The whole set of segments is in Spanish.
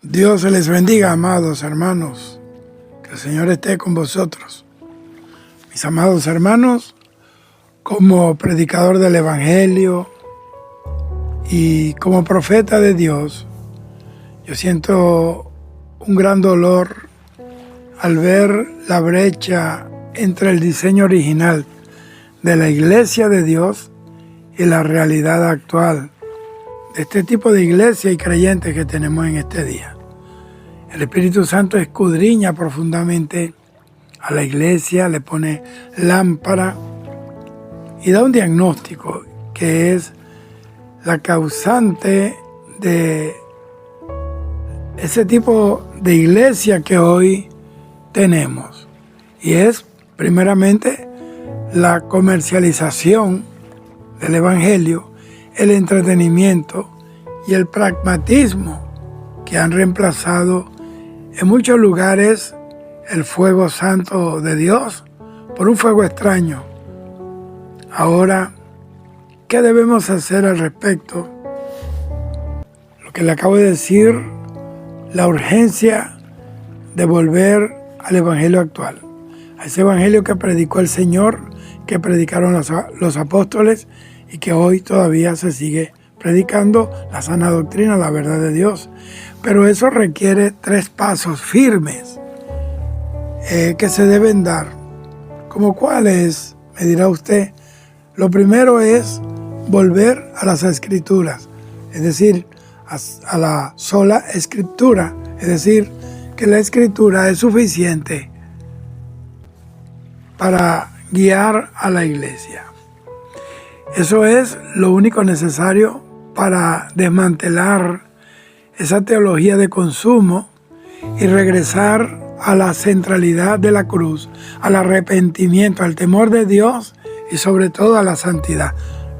Dios se les bendiga, amados hermanos. Que el Señor esté con vosotros. Mis amados hermanos, como predicador del Evangelio y como profeta de Dios, yo siento un gran dolor al ver la brecha entre el diseño original de la Iglesia de Dios y la realidad actual de este tipo de iglesia y creyentes que tenemos en este día. El Espíritu Santo escudriña profundamente a la iglesia, le pone lámpara y da un diagnóstico que es la causante de ese tipo de iglesia que hoy tenemos. Y es primeramente la comercialización del Evangelio, el entretenimiento y el pragmatismo que han reemplazado en muchos lugares el fuego santo de Dios por un fuego extraño. Ahora, ¿qué debemos hacer al respecto? Lo que le acabo de decir, la urgencia de volver al Evangelio actual, a ese Evangelio que predicó el Señor, que predicaron los apóstoles y que hoy todavía se sigue predicando, la sana doctrina, la verdad de Dios. Pero eso requiere 3 pasos firmes que se deben dar. ¿Cómo cuáles? Me dirá usted. Lo primero es volver a las Escrituras, es decir, a la sola Escritura, es decir, que la Escritura es suficiente para guiar a la iglesia. Eso es lo único necesario para desmantelar esa teología de consumo y regresar a la centralidad de la cruz, al arrepentimiento, al temor de Dios y sobre todo a la santidad.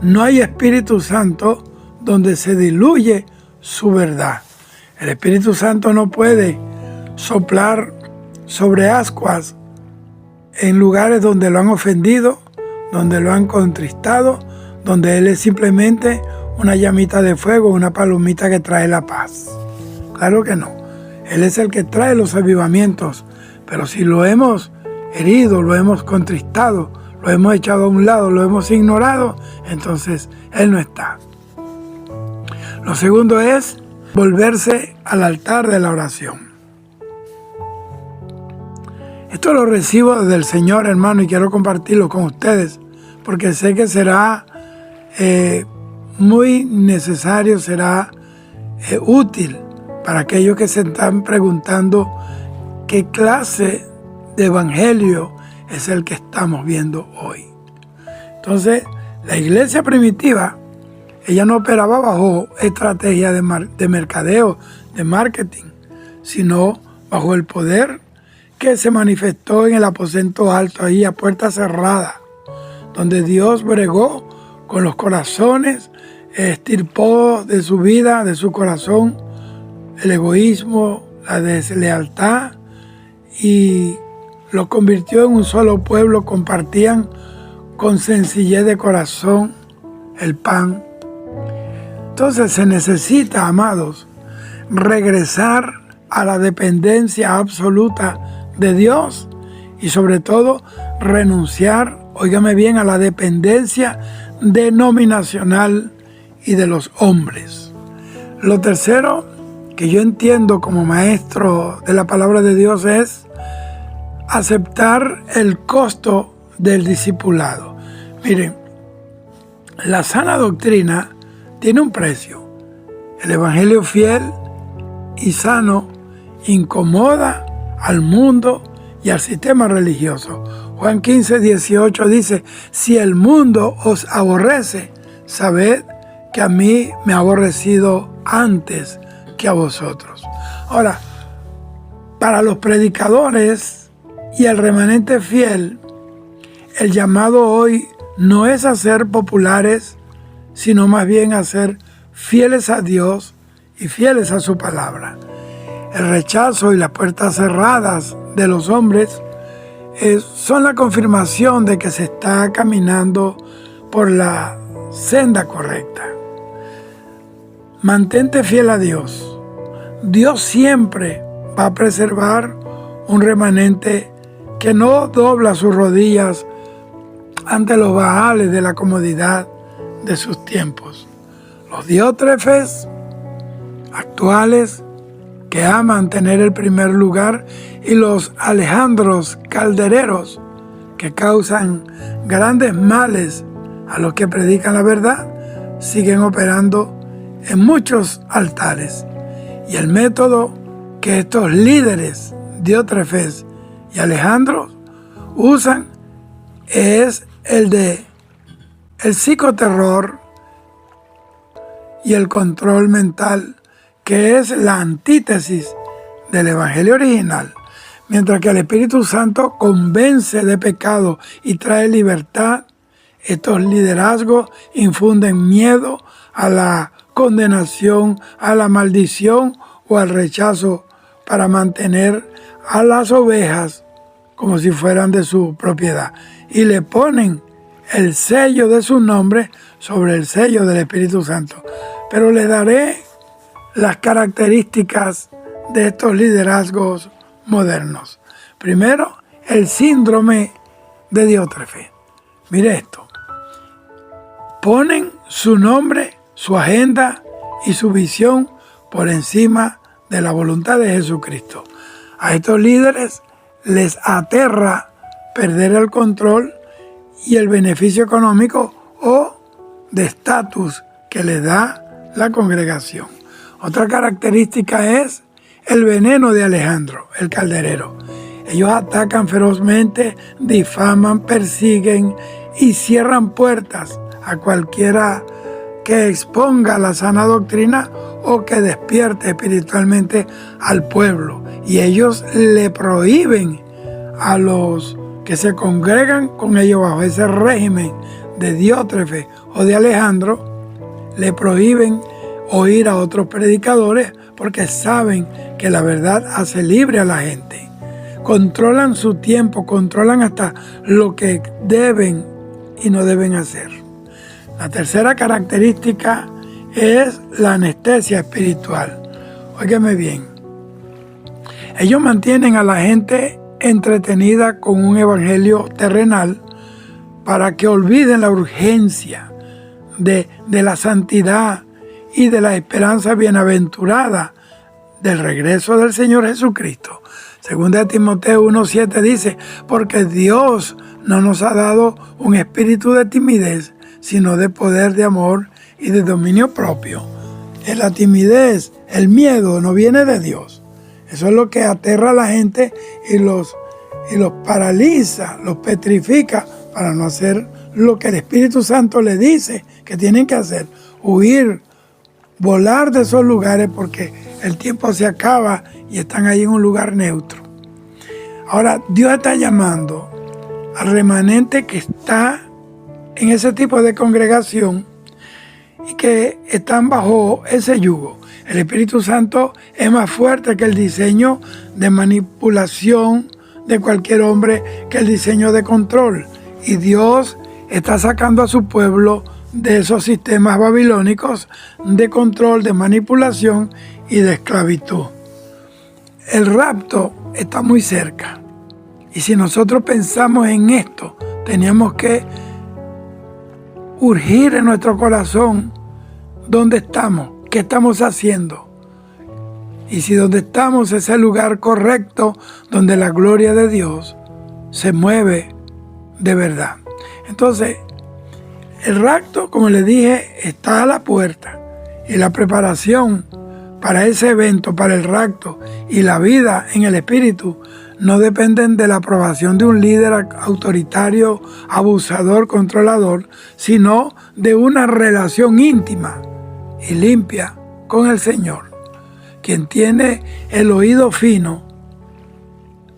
No hay Espíritu Santo donde se diluye su verdad. El Espíritu Santo no puede soplar sobre ascuas en lugares donde lo han ofendido, donde lo han contristado, donde Él es simplemente una llamita de fuego, una palomita que trae la paz. Claro que no. Él es el que trae los avivamientos, pero si lo hemos herido, lo hemos contristado, lo hemos echado a un lado, lo hemos ignorado, entonces Él no está. Lo segundo es volverse al altar de la oración. Esto lo recibo desde el Señor, hermano, y quiero compartirlo con ustedes, porque sé que será muy necesario, será útil para aquellos que se están preguntando qué clase de evangelio es el que estamos viendo hoy. Entonces, la iglesia primitiva, ella no operaba bajo estrategia de mercadeo, de marketing, sino bajo el poder que se manifestó en el aposento alto, ahí a puerta cerrada, donde Dios bregó con los corazones, extirpó de su vida, de su corazón, el egoísmo, la deslealtad y lo convirtió en un solo pueblo. Compartían con sencillez de corazón el pan. Entonces se necesita, amados, regresar a la dependencia absoluta de Dios y sobre todo renunciar, óigame bien, a la dependencia denominacional y de los hombres. Lo tercero que yo entiendo como maestro de la palabra de Dios es aceptar el costo del discipulado. Miren, la sana doctrina tiene un precio. El evangelio fiel y sano incomoda al mundo y al sistema religioso. Juan 15:18 dice: si el mundo os aborrece, sabed que a mí me ha aborrecido antes que a vosotros. Ahora, para los predicadores y el remanente fiel, el llamado hoy no es a ser populares, sino más bien a ser fieles a Dios y fieles a su palabra. El rechazo y las puertas cerradas de los hombres son la confirmación de que se está caminando por la senda correcta. Mantente fiel a Dios. Dios siempre va a preservar un remanente que no dobla sus rodillas ante los baales de la comodidad de sus tiempos. Los diótrefes actuales que aman tener el primer lugar y los Alejandros caldereros que causan grandes males a los que predican la verdad, siguen operando en muchos altares. Y el método que estos líderes, diótrefes y Alejandros, usan es el de el psicoterror y el control mental, que es la antítesis del Evangelio original. Mientras que el Espíritu Santo convence de pecado y trae libertad, estos liderazgos infunden miedo a la condenación, a la maldición o al rechazo para mantener a las ovejas como si fueran de su propiedad. Y le ponen el sello de su nombre sobre el sello del Espíritu Santo. Pero le daré las características de estos liderazgos modernos. Primero, el síndrome de Diótrefe. Mire esto. Ponen su nombre, su agenda y su visión por encima de la voluntad de Jesucristo. A estos líderes les aterra perder el control y el beneficio económico o de estatus que les da la congregación. Otra característica es el veneno de Alejandro, el calderero. Ellos atacan ferozmente, difaman, persiguen y cierran puertas a cualquiera que exponga la sana doctrina o que despierte espiritualmente al pueblo. Y ellos le prohíben a los que se congregan con ellos bajo ese régimen de Diótrefe o de Alejandro, le prohíben oír a otros predicadores porque saben que la verdad hace libre a la gente. Controlan su tiempo, controlan hasta lo que deben y no deben hacer. La tercera característica es la anestesia espiritual. Óigame bien. Ellos mantienen a la gente entretenida con un evangelio terrenal para que olviden la urgencia de la santidad y de la esperanza bienaventurada del regreso del Señor Jesucristo. Segunda de Timoteo 1:7 dice, porque Dios no nos ha dado un espíritu de timidez, sino de poder, de amor y de dominio propio. La timidez, el miedo no viene de Dios. Eso es lo que aterra a la gente y los paraliza, los petrifica para no hacer lo que el Espíritu Santo les dice que tienen que hacer. Huir, volar de esos lugares porque el tiempo se acaba y están ahí en un lugar neutro. Ahora, Dios está llamando al remanente que está en ese tipo de congregación y que están bajo ese yugo. El Espíritu Santo es más fuerte que el diseño de manipulación de cualquier hombre, que el diseño de control. Y Dios está sacando a su pueblo de esos sistemas babilónicos de control, de manipulación y de esclavitud. El rapto está muy cerca. Y si nosotros pensamos en esto, teníamos que urgir en nuestro corazón dónde estamos, qué estamos haciendo. Y si donde estamos es el lugar correcto donde la gloria de Dios se mueve de verdad. Entonces, el rapto, como les dije, está a la puerta. Y la preparación para ese evento, para el rapto y la vida en el Espíritu, no dependen de la aprobación de un líder autoritario, abusador, controlador, sino de una relación íntima y limpia con el Señor. Quien tiene el oído fino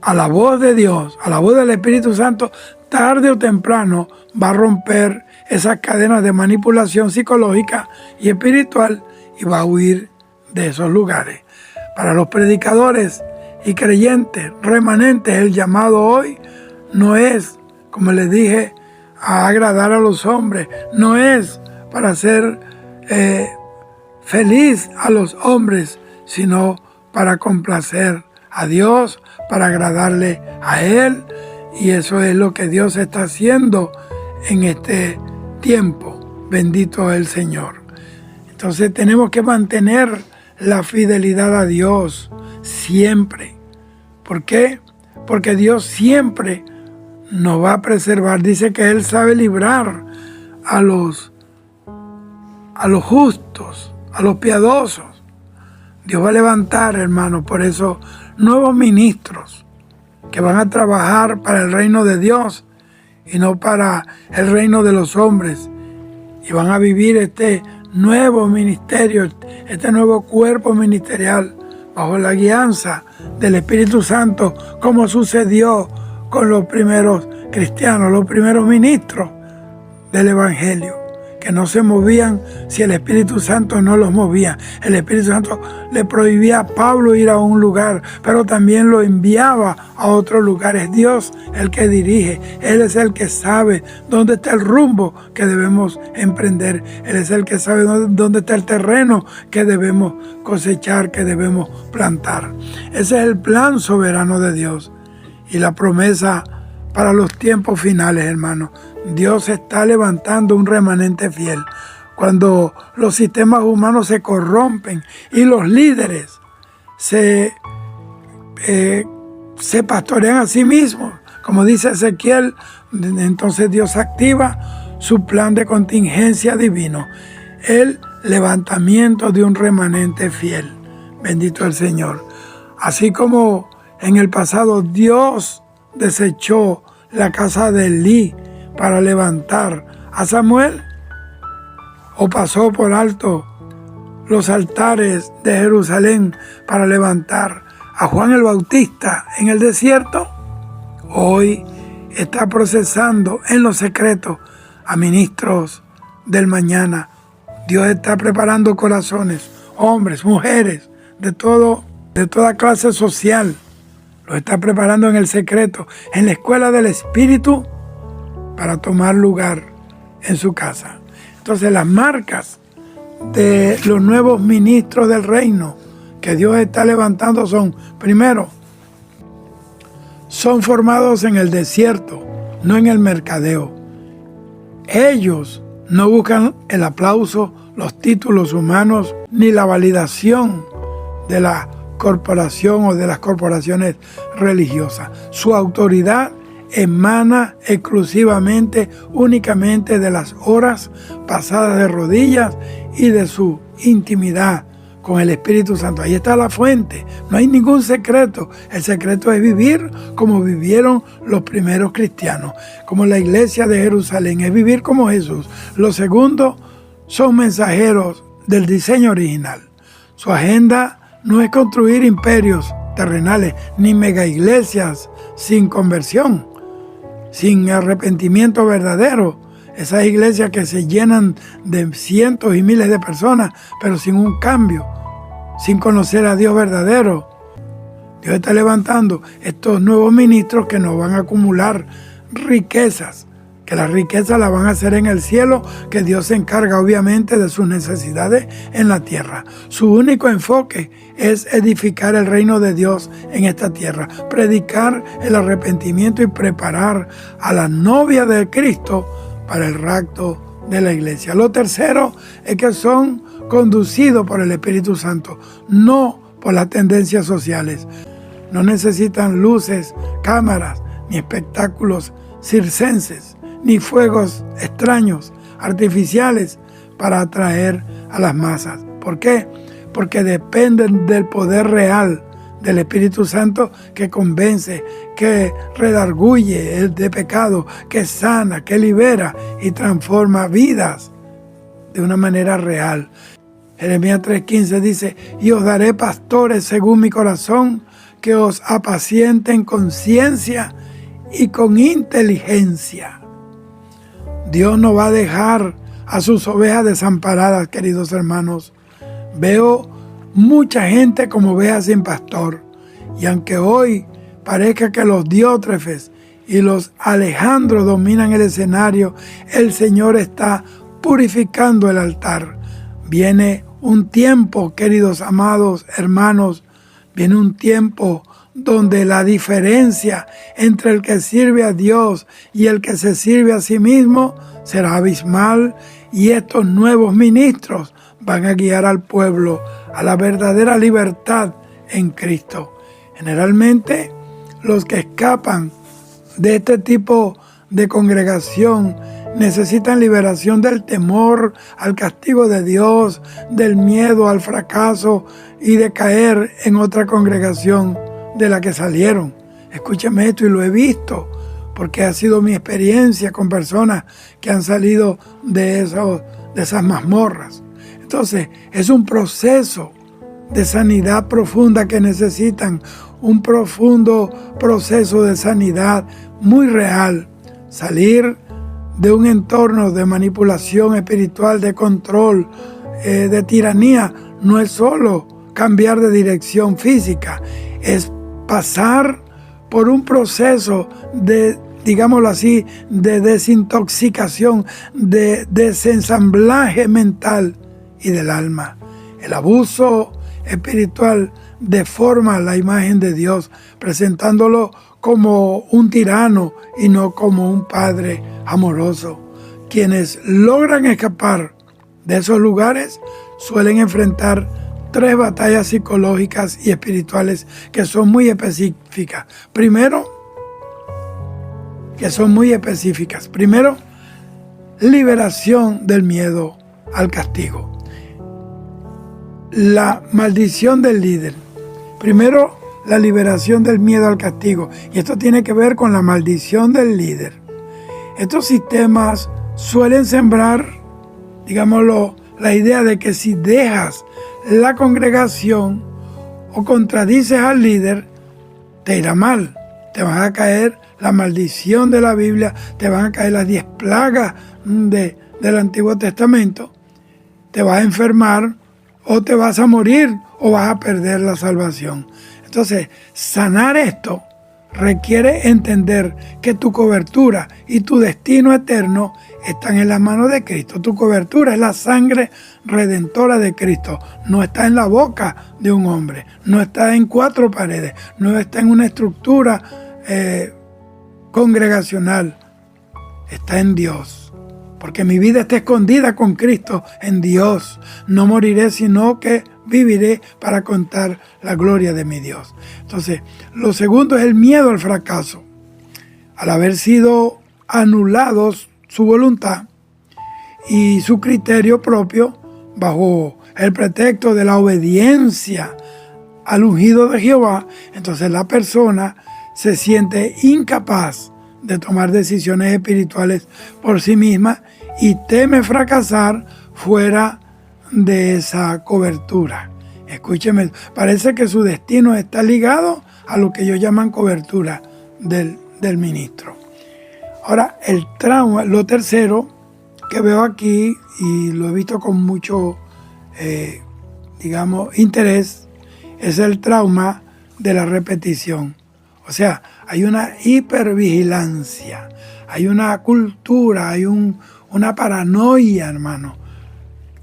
a la voz de Dios, a la voz del Espíritu Santo, tarde o temprano va a romper esas cadenas de manipulación psicológica y espiritual y va a huir de esos lugares. Para los predicadores y creyentes remanentes, el llamado hoy no es, como les dije, a agradar a los hombres, no es para hacer feliz a los hombres, sino para complacer a Dios, para agradarle a Él. Y eso es lo que Dios está haciendo en este tiempo. Bendito el Señor. Entonces tenemos que mantener la fidelidad a Dios siempre. ¿Por qué? Porque Dios siempre nos va a preservar. Dice que Él sabe librar a los justos, a los piadosos. Dios va a levantar, hermanos, por eso nuevos ministros que van a trabajar para el reino de Dios y no para el reino de los hombres. Y van a vivir este nuevo ministerio, este nuevo cuerpo ministerial bajo la guianza del Espíritu Santo, como sucedió con los primeros cristianos, los primeros ministros del Evangelio, que no se movían si el Espíritu Santo no los movía. El Espíritu Santo le prohibía a Pablo ir a un lugar, pero también lo enviaba a otro lugar. Es Dios el que dirige. Él es el que sabe dónde está el rumbo que debemos emprender. Él es el que sabe dónde está el terreno que debemos cosechar, que debemos plantar. Ese es el plan soberano de Dios y la promesa para los tiempos finales, hermanos. Dios está levantando un remanente fiel. Cuando los sistemas humanos se corrompen y los líderes se pastorean a sí mismos, como dice Ezequiel, entonces Dios activa su plan de contingencia divino, el levantamiento de un remanente fiel. Bendito el Señor. Así como en el pasado Dios desechó la casa de Elí para levantar a Samuel, o pasó por alto los altares de Jerusalén para levantar a Juan el Bautista en el desierto, hoy está procesando en lo secreto a ministros del mañana. Dios está preparando corazones, hombres, mujeres, de toda clase social. Lo está preparando en el secreto, en la escuela del Espíritu, para tomar lugar en su casa. Entonces las marcas de los nuevos ministros del reino que Dios está levantando son, primero, son formados en el desierto, no en el mercadeo. Ellos no buscan el aplauso, los títulos humanos, ni la validación de la corporación o de las corporaciones religiosas. Su autoridad emana exclusivamente, únicamente de las horas pasadas de rodillas y de su intimidad con el Espíritu Santo. Ahí está la fuente, no hay ningún secreto. El secreto es vivir como vivieron los primeros cristianos, como la iglesia de Jerusalén, es vivir como Jesús. Los segundos son mensajeros del diseño original. Su agenda no es construir imperios terrenales ni mega iglesias sin conversión, sin arrepentimiento verdadero. Esas iglesias que se llenan de cientos y miles de personas, pero sin un cambio, sin conocer a Dios verdadero. Dios está levantando estos nuevos ministros que nos van a acumular riquezas, que las riquezas las van a hacer en el cielo, que Dios se encarga obviamente de sus necesidades en la tierra. Su único enfoque es edificar el reino de Dios en esta tierra, predicar el arrepentimiento y preparar a la novia de Cristo para el rapto de la iglesia. Lo tercero es que son conducidos por el Espíritu Santo, no por las tendencias sociales. No necesitan luces, cámaras, ni espectáculos circenses, ni fuegos extraños, artificiales, para atraer a las masas. ¿Por qué? Porque dependen del poder real del Espíritu Santo, que convence, que redarguye de pecado, que sana, que libera y transforma vidas de una manera real. Jeremías 3:15 dice: y os daré pastores según mi corazón, que os apacienten con ciencia y con inteligencia. Dios no va a dejar a sus ovejas desamparadas, queridos hermanos. Veo mucha gente como ovejas sin pastor. Y aunque hoy parezca que los Diótrefes y los Alejandros dominan el escenario, el Señor está purificando el altar. Viene un tiempo, queridos amados hermanos, Viene un tiempo donde la diferencia entre el que sirve a Dios y el que se sirve a sí mismo será abismal, y estos nuevos ministros van a guiar al pueblo a la verdadera libertad en Cristo. Generalmente, los que escapan de este tipo de congregación necesitan liberación del temor al castigo de Dios, del miedo al fracaso y de caer en otra congregación de la que salieron. Escúchame esto, y lo he visto, porque ha sido mi experiencia con personas que han salido de esas mazmorras. Entonces, es un proceso de sanidad profunda que necesitan, un profundo proceso de sanidad muy real. Salir de un entorno de manipulación espiritual, de control, de tiranía, no es solo cambiar de dirección física, es pasar por un proceso de, digámoslo así, de desintoxicación, de desensamblaje mental y del alma. El abuso espiritual deforma la imagen de Dios, presentándolo como un tirano y no como un padre amoroso. Quienes logran escapar de esos lugares suelen enfrentar 3 batallas psicológicas y espirituales que son muy específicas. Primero, liberación del miedo al castigo. La maldición del líder. Primero, la liberación del miedo al castigo. Y esto tiene que ver con la maldición del líder. Estos sistemas suelen sembrar, digámoslo, la idea de que si dejas la congregación o contradices al líder, te irá mal. Te van a caer la maldición de la Biblia, te van a caer las 10 plagas del Antiguo Testamento, te vas a enfermar o te vas a morir o vas a perder la salvación. Entonces, sanar esto requiere entender que tu cobertura y tu destino eterno están en las manos de Cristo. Tu cobertura es la sangre redentora de Cristo. No está en la boca de un hombre, no está en 4 paredes, no está en una estructura congregacional. Está en Dios. Porque mi vida está escondida con Cristo en Dios. No moriré, sino que viviré para contar la gloria de mi Dios. Entonces, lo segundo es el miedo al fracaso. Al haber sido anulados su voluntad y su criterio propio bajo el pretexto de la obediencia al ungido de Jehová, entonces la persona se siente incapaz de tomar decisiones espirituales por sí misma y teme fracasar fuera de esa cobertura. Escúcheme, parece que su destino está ligado a lo que ellos llaman cobertura del ministro. Ahora, el trauma, lo tercero que veo aquí, y lo he visto con mucho, interés, es el trauma de la repetición. O sea, hay una hipervigilancia, hay una cultura, hay una paranoia, hermano,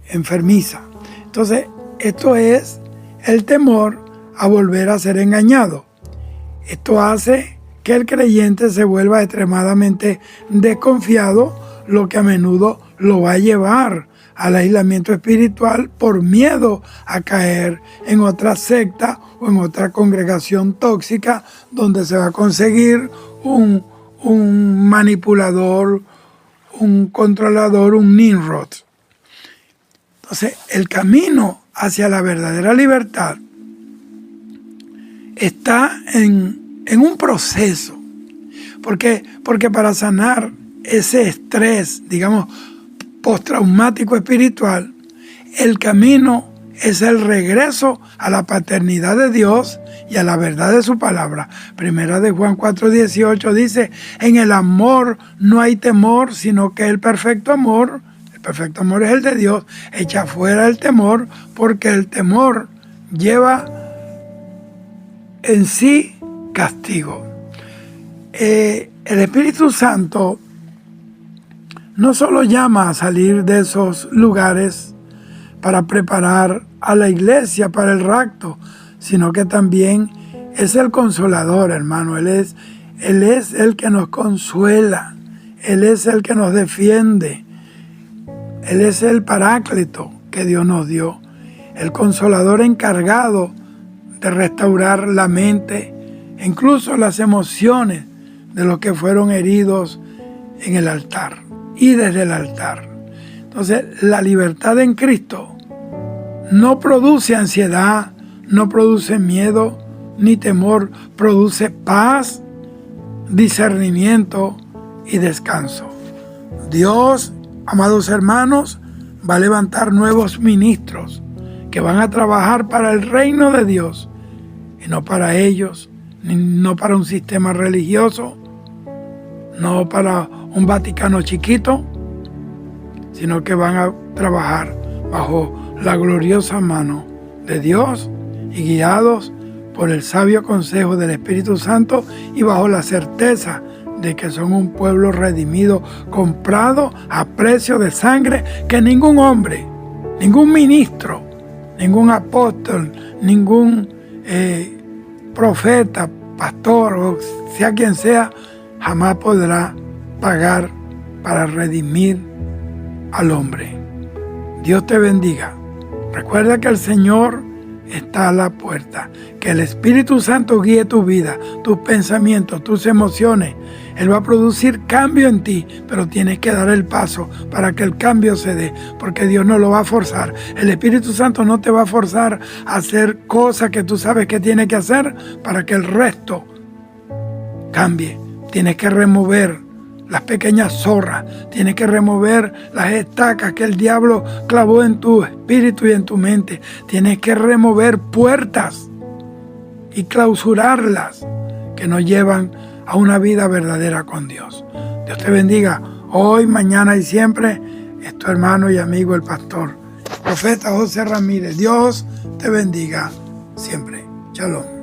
enfermiza. Entonces, esto es el temor a volver a ser engañado. Esto hace que el creyente se vuelva extremadamente desconfiado, lo que a menudo lo va a llevar al aislamiento espiritual por miedo a caer en otra secta o en otra congregación tóxica donde se va a conseguir un manipulador, un controlador, un Nimrod. Entonces, el camino hacia la verdadera libertad está en un proceso. ¿Por qué? Porque para sanar ese estrés, postraumático espiritual, el camino es el regreso a la paternidad de Dios y a la verdad de su palabra. Primera de Juan 4:18 dice: en el amor no hay temor, sino que el perfecto amor es el de Dios, echa fuera el temor, porque el temor lleva en sí castigo. El Espíritu Santo no solo llama a salir de esos lugares para preparar a la iglesia para el rapto, sino que también es el consolador, hermano. Él es el que nos consuela. Él es el que nos defiende. Él es el paráclito que Dios nos dio. El consolador encargado de restaurar la mente, incluso las emociones de los que fueron heridos en el altar y desde el altar. Entonces, la libertad en Cristo no produce ansiedad, no produce miedo ni temor, produce paz, discernimiento y descanso. Dios, amados hermanos, va a levantar nuevos ministros que van a trabajar para el reino de Dios y no para ellos, no para un sistema religioso, no para un Vaticano chiquito, sino que van a trabajar bajo la gloriosa mano de Dios y guiados por el sabio consejo del Espíritu Santo y bajo la certeza de que son un pueblo redimido, comprado a precio de sangre, que ningún hombre, ningún ministro, ningún apóstol, ningún profeta, pastor o sea quien sea, jamás podrá pagar para redimir al hombre. Dios te bendiga. Recuerda que el Señor está a la puerta. Que el Espíritu Santo guíe tu vida, tus pensamientos, tus emociones. Él va a producir cambio en ti, pero tienes que dar el paso para que el cambio se dé, porque Dios no lo va a forzar. El Espíritu Santo no te va a forzar a hacer cosas que tú sabes que tienes que hacer para que el resto cambie. Tienes que remover las pequeñas zorras, tienes que remover las estacas que el diablo clavó en tu espíritu y en tu mente. Tienes que remover puertas y clausurarlas que nos llevan a una vida verdadera con Dios. Dios te bendiga hoy, mañana y siempre. Es tu hermano y amigo el pastor, profeta José Ramírez. Dios te bendiga siempre. Shalom.